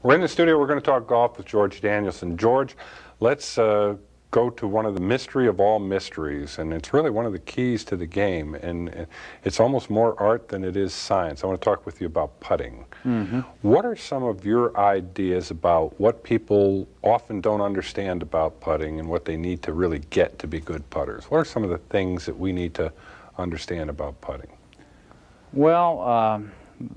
We're in the studio. We're going to talk golf with George Danielson. George, let's go to one of the mystery of all mysteries, and it's really one of the keys to the game, and it's almost more art than it is science. I want to talk with you about putting. What are some of your ideas about what people often don't understand about putting and what they need to really get to be good putters? What are some of the things that we need to understand about putting? Well,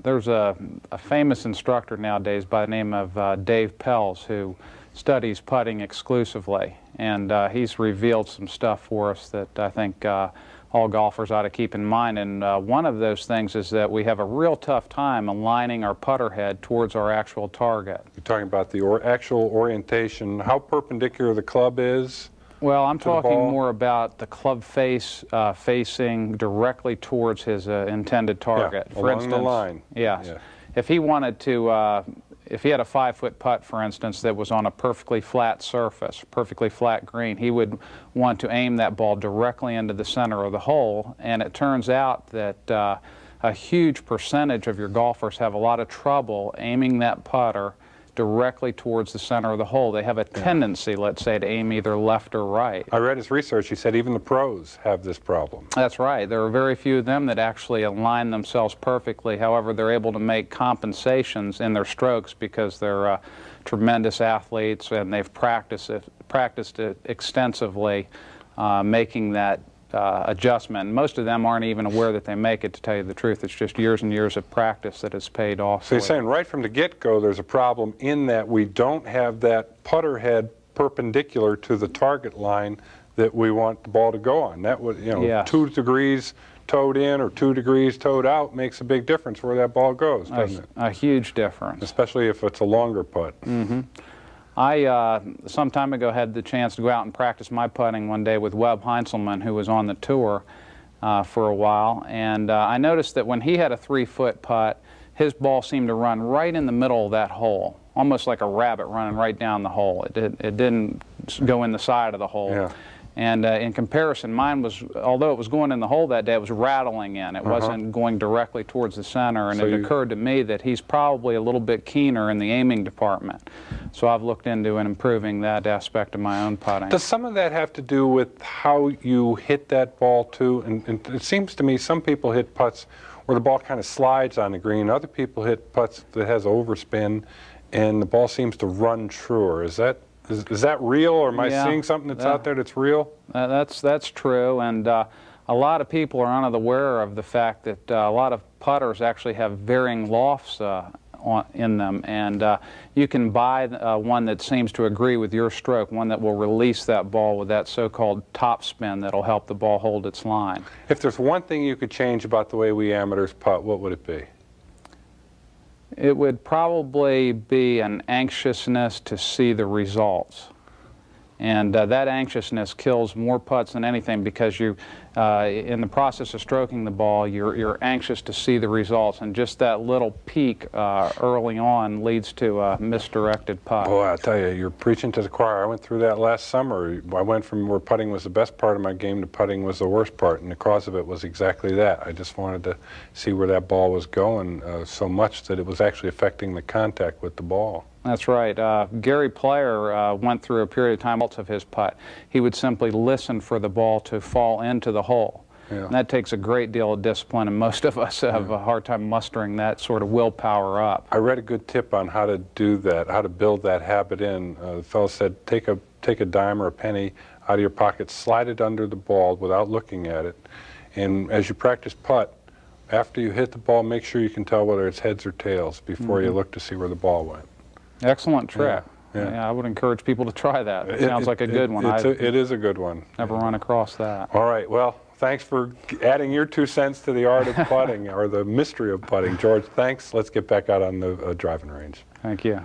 there's a famous instructor nowadays by the name of Dave Pelz, who studies putting exclusively, and he's revealed some stuff for us that I think all golfers ought to keep in mind. And one of those things is that we have a real tough time aligning our putter head towards our actual target. You're talking about the actual orientation, how perpendicular the club is? Well, I'm talking more about the club face facing directly towards his intended target. Yeah, for along instance, the line. Yes. Yeah. If he wanted to, if he had a 5-foot putt, for instance, that was on a perfectly flat surface, perfectly flat green, he would want to aim that ball directly into the center of the hole. And it turns out that a huge percentage of your golfers have a lot of trouble aiming that putter directly towards the center of the hole. They have a tendency, let's say, to aim either left or right. I read his research. He said even the pros have this problem. That's right. There are very few of them that actually align themselves perfectly. However, they're able to make compensations in their strokes because they're tremendous athletes and they've practiced it extensively, making that adjustment. Most of them aren't even aware that they make it, to tell you the truth. It's just years and years of practice that has paid off. So you're saying right from the get-go there's a problem in that we don't have that putter head perpendicular to the target line that we want the ball to go on. That would, you know, 2 degrees towed in or 2 degrees towed out makes a big difference where that ball goes, doesn't it? A huge difference. Especially if it's a longer putt. I, some time ago, had the chance to go out and practice my putting one day with Webb Heinzelman, who was on the tour for a while, and I noticed that when he had a 3-foot putt, his ball seemed to run right in the middle of that hole, almost like a rabbit running right down the hole. It didn't go in the side of the hole. Yeah. And in comparison, mine was, although it was going in the hole that day, it was rattling in. It wasn't going directly towards the center, and so it occurred to me that he's probably a little bit keener in the aiming department. So I've looked into and improving that aspect of my own putting. Does some of that have to do with how you hit that ball, too? And it seems to me some people hit putts where the ball kind of slides on the green. Other people hit putts that has overspin, and the ball seems to run truer. Is that real, or am I seeing something that's out there that's real? That's true, and a lot of people are unaware of the fact that a lot of putters actually have varying lofts in them, and you can buy one that seems to agree with your stroke, one that will release that ball with that so-called top spin that'll help the ball hold its line. If there's one thing you could change about the way we amateurs putt, what would it be? It would probably be an anxiousness to see the results. And that anxiousness kills more putts than anything, because you, in the process of stroking the ball, you're anxious to see the results, and just that little peak early on leads to a misdirected putt. Boy, I'll tell you, you're preaching to the choir. I went through that last summer. I went from where putting was the best part of my game to putting was the worst part, and the cause of it was exactly that. I just wanted to see where that ball was going so much that it was actually affecting the contact with the ball. That's right. Gary Player went through a period of time of his putt. He would simply listen for the ball to fall into the hole. Yeah. And that takes a great deal of discipline, and most of us have a hard time mustering that sort of willpower up. I read a good tip on how to do that, how to build that habit in. The fellow said, take a dime or a penny out of your pocket, slide it under the ball without looking at it, and as you practice putt, after you hit the ball, make sure you can tell whether it's heads or tails before you look to see where the ball went. Excellent trick. Yeah, I would encourage people to try that. It sounds like a good one. It is a good one. Never run across that. All right. Well, thanks for adding your 2 cents to the art of putting, or the mystery of putting. George, thanks. Let's get back out on the driving range. Thank you.